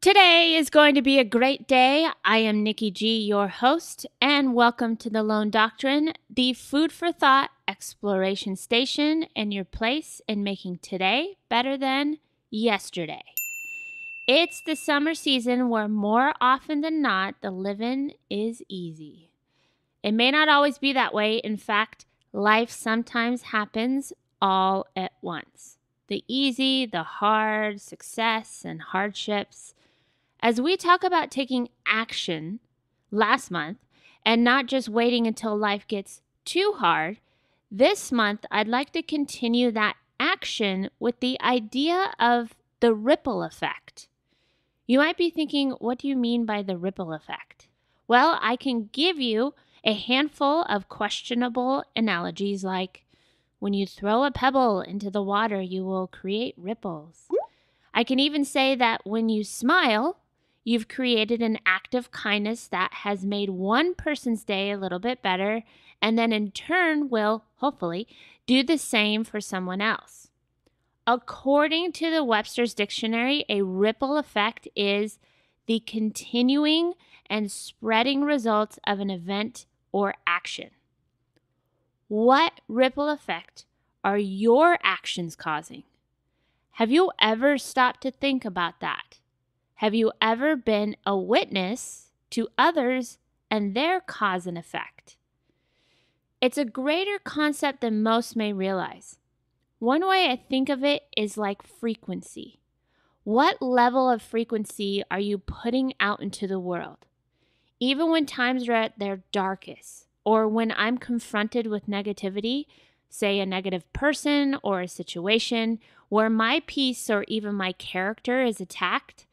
Today is going to be a great day. I am Nikki G, your host, and welcome to the Lone Doctrine, the food for thought exploration station and your place in making today better than yesterday. It's the summer season where more often than not, the living is easy. It may not always be that way. In fact, life sometimes happens all at once. The easy, the hard, success, and hardships. As we talk about taking action last month and not just waiting until life gets too hard, this month I'd like to continue that action with the idea of the ripple effect. You might be thinking, what do you mean by the ripple effect? Well, I can give you a handful of questionable analogies like when you throw a pebble into the water, you will create ripples. I can even say that when you smile, you've created an act of kindness that has made one person's day a little bit better, and then in turn will, hopefully, do the same for someone else. According to the Webster's Dictionary, a ripple effect is the continuing and spreading results of an event or action. What ripple effect are your actions causing? Have you ever stopped to think about that? Have you ever been a witness to others and their cause and effect? It's a greater concept than most may realize. One way I think of it is like frequency. What level of frequency are you putting out into the world? Even when times are at their darkest, or when I'm confronted with negativity, say a negative person or a situation where my peace or even my character is attacked,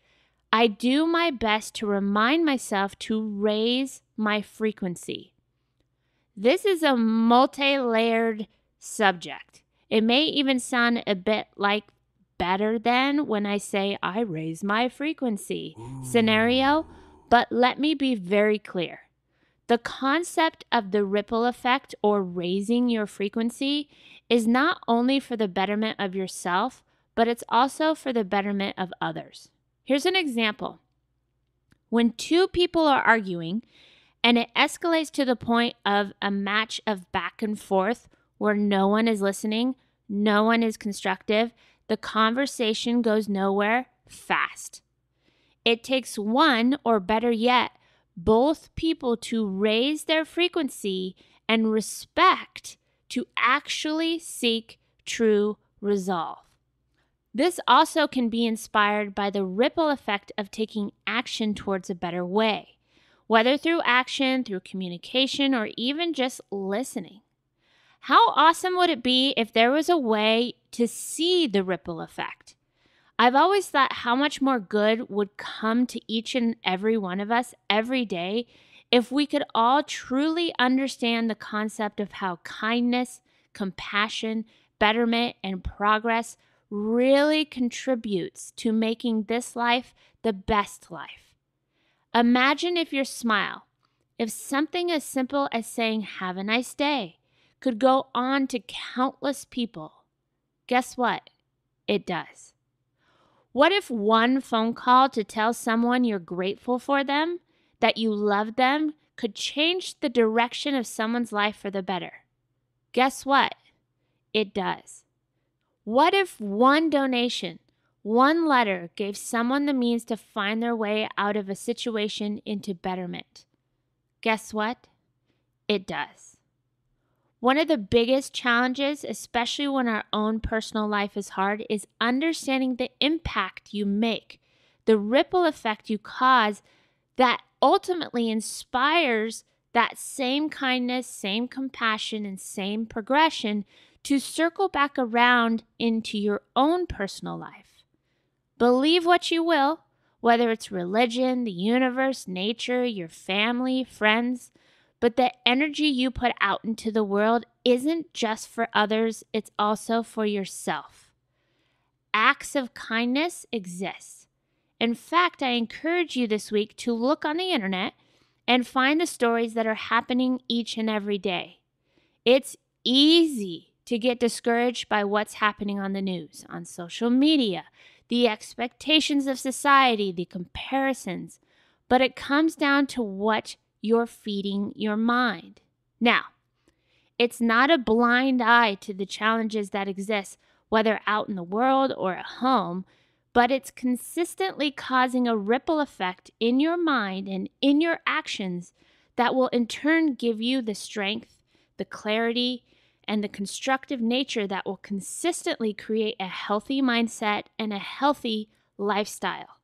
I do my best to remind myself to raise my frequency. This is a multi-layered subject. It may even sound a bit like better than when I say I raise my frequency scenario, but let me be very clear. The concept of the ripple effect or raising your frequency is not only for the betterment of yourself, but it's also for the betterment of others. Here's an example. When two people are arguing and it escalates to the point of a match of back and forth where no one is listening, no one is constructive, the conversation goes nowhere fast. It takes one, or better yet, both people to raise their frequency and respect to actually seek true resolve. This also can be inspired by the ripple effect of taking action towards a better way, whether through action, through communication, or even just listening. How awesome would it be if there was a way to see the ripple effect? I've always thought how much more good would come to each and every one of us every day if we could all truly understand the concept of how kindness, compassion, betterment, and progress really contributes to making this life the best life. Imagine if your smile, if something as simple as saying have a nice day, could go on to countless people. Guess what? It does. What if one phone call to tell someone you're grateful for them, that you love them, could change the direction of someone's life for the better? Guess what? It does. What if one donation, one letter gave someone the means to find their way out of a situation into betterment? Guess what? It does. One of the biggest challenges, especially when our own personal life is hard, is understanding the impact you make, the ripple effect you cause that ultimately inspires that same kindness, same compassion, and same progression to circle back around into your own personal life. Believe what you will, whether it's religion, the universe, nature, your family, friends, but the energy you put out into the world isn't just for others, it's also for yourself. Acts of kindness exist. In fact, I encourage you this week to look on the internet and find the stories that are happening each and every day. It's easy to get discouraged by what's happening on the news, on social media, the expectations of society, the comparisons, but it comes down to what you're feeding your mind. Now, it's not a blind eye to the challenges that exist, whether out in the world or at home, but it's consistently causing a ripple effect in your mind and in your actions that will in turn give you the strength, the clarity, and the constructive nature that will consistently create a healthy mindset and a healthy lifestyle.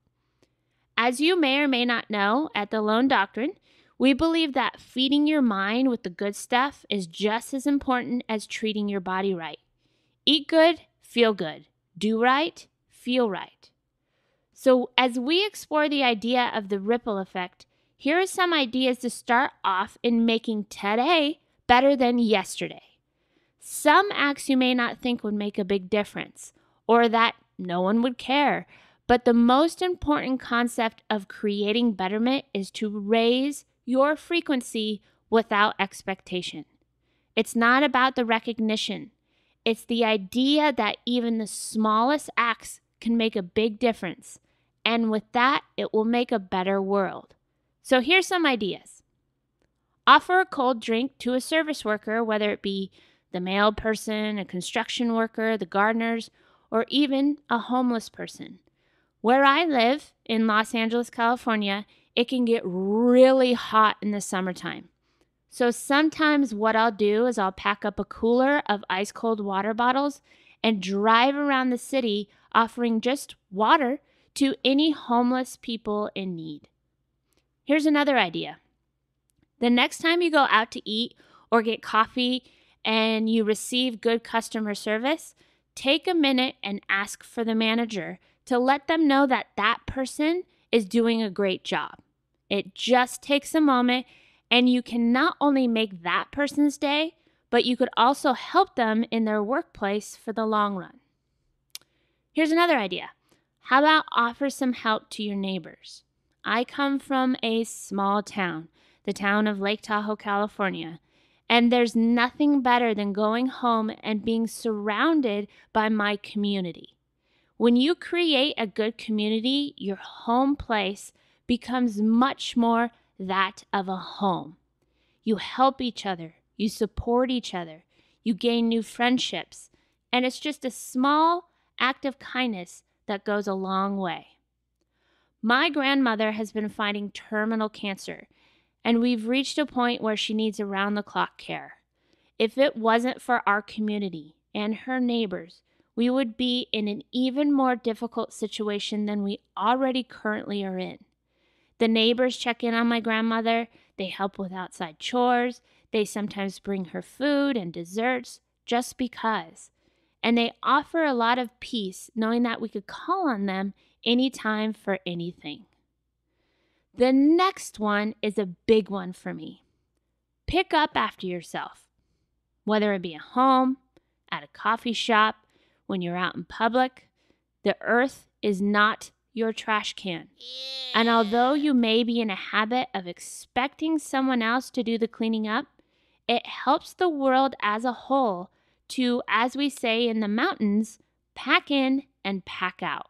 As you may or may not know, at the Lone Doctrine, we believe that feeding your mind with the good stuff is just as important as treating your body right. Eat good, feel good. Do right, feel right. So as we explore the idea of the ripple effect, here are some ideas to start off in making today better than yesterday. Some acts you may not think would make a big difference, or that no one would care, but the most important concept of creating betterment is to raise your frequency without expectation. It's not about the recognition. It's the idea that even the smallest acts can make a big difference, and with that, it will make a better world. So here's some ideas. Offer a cold drink to a service worker, whether it be the mail person, a construction worker, the gardeners, or even a homeless person. Where I live in Los Angeles, California, it can get really hot in the summertime. So sometimes what I'll do is I'll pack up a cooler of ice cold water bottles and drive around the city offering just water to any homeless people in need. Here's another idea. The next time you go out to eat or get coffee and you receive good customer service, take a minute and ask for the manager to let them know that that person is doing a great job. It just takes a moment, and you can not only make that person's day, but you could also help them in their workplace for the long run. Here's another idea. How about offer some help to your neighbors? I come from a small town, the town of Lake Tahoe, California, and there's nothing better than going home and being surrounded by my community. When you create a good community, your home place becomes much more that of a home. You help each other, you support each other, you gain new friendships, and it's just a small act of kindness that goes a long way. My grandmother has been fighting terminal cancer, and we've reached a point where she needs around-the-clock care. If it wasn't for our community and her neighbors, we would be in an even more difficult situation than we already currently are in. The neighbors check in on my grandmother, they help with outside chores, they sometimes bring her food and desserts just because. And they offer a lot of peace knowing that we could call on them anytime for anything. The next one is a big one for me. Pick up after yourself, whether it be at home, at a coffee shop, when you're out in public. The earth is not your trash can. And although you may be in a habit of expecting someone else to do the cleaning up, it helps the world as a whole to, as we say in the mountains, pack in and pack out.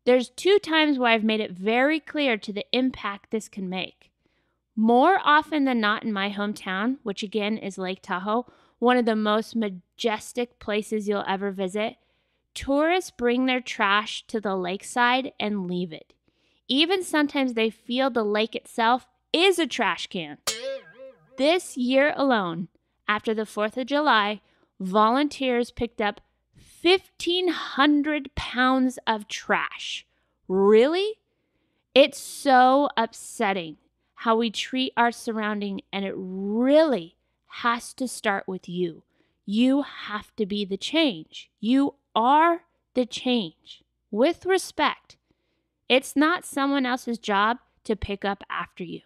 There's 2 times where I've made it very clear to the impact this can make. More often than not in my hometown, which again is Lake Tahoe, one of the most majestic places you'll ever visit, tourists bring their trash to the lakeside and leave it. Even sometimes they feel the lake itself is a trash can. This year alone, after the 4th of July, volunteers picked up 1,500 pounds of trash. Really? It's so upsetting how we treat our surrounding, and it really has to start with you. You have to be the change. You are the change. With respect, it's not someone else's job to pick up after you.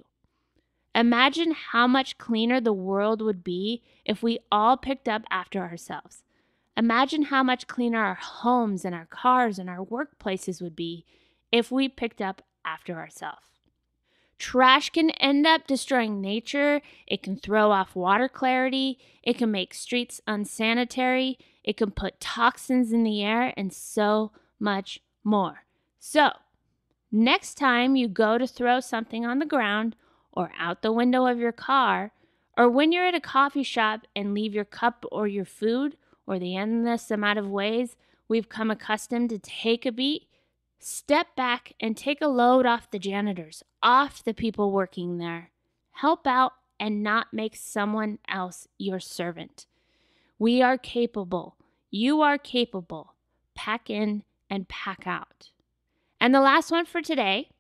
Imagine how much cleaner the world would be if we all picked up after ourselves. Imagine how much cleaner our homes and our cars and our workplaces would be if we picked up after ourselves. Trash can end up destroying nature. It can throw off water clarity. It can make streets unsanitary. It can put toxins in the air and so much more. So, next time you go to throw something on the ground or out the window of your car, or when you're at a coffee shop and leave your cup or your food, or the endless amount of ways we've come accustomed to take a beat, step back and take a load off the janitors, off the people working there. Help out and not make someone else your servant. We are capable. You are capable. Pack in and pack out. And the last one for today,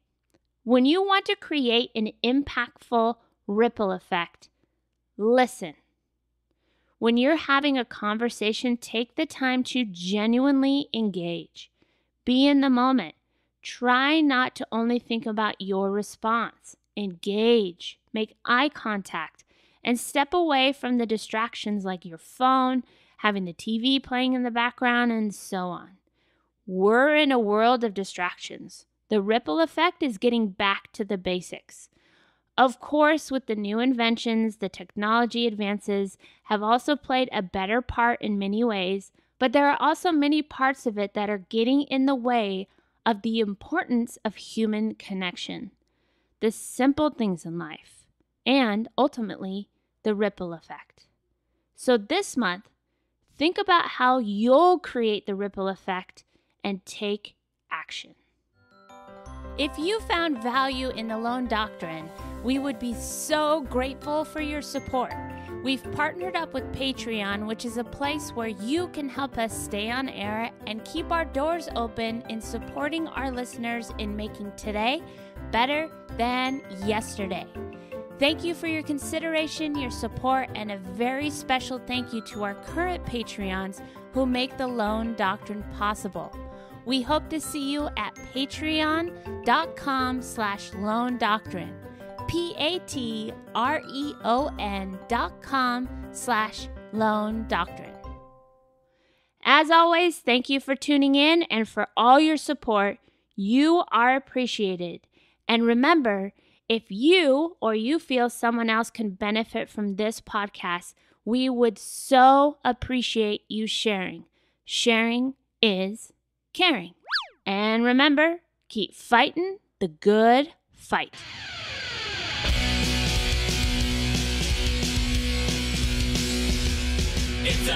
when you want to create an impactful ripple effect, listen. When you're having a conversation, take the time to genuinely engage. Be in the moment. Try not to only think about your response. Engage. Make eye contact. And step away from the distractions like your phone, having the TV playing in the background, and so on. We're in a world of distractions. The ripple effect is getting back to the basics. Of course, with the new inventions, the technology advances have also played a better part in many ways, but there are also many parts of it that are getting in the way of the importance of human connection, the simple things in life, and ultimately, the ripple effect. So this month, think about how you'll create the ripple effect and take action. If you found value in the Lone Doctrine, we would be so grateful for your support. We've partnered up with Patreon, which is a place where you can help us stay on air and keep our doors open in supporting our listeners in making today better than yesterday. Thank you for your consideration, your support, and a very special thank you to our current Patreons who make the Lone Doctrine possible. We hope to see you at patreon.com/Lone Doctrine. patreon.com/Lone Doctrine. As always, thank you for tuning in and for all your support. You are appreciated. And remember, if you or you feel someone else can benefit from this podcast, we would so appreciate you sharing. Sharing is caring. And remember, keep fighting the good fight. It's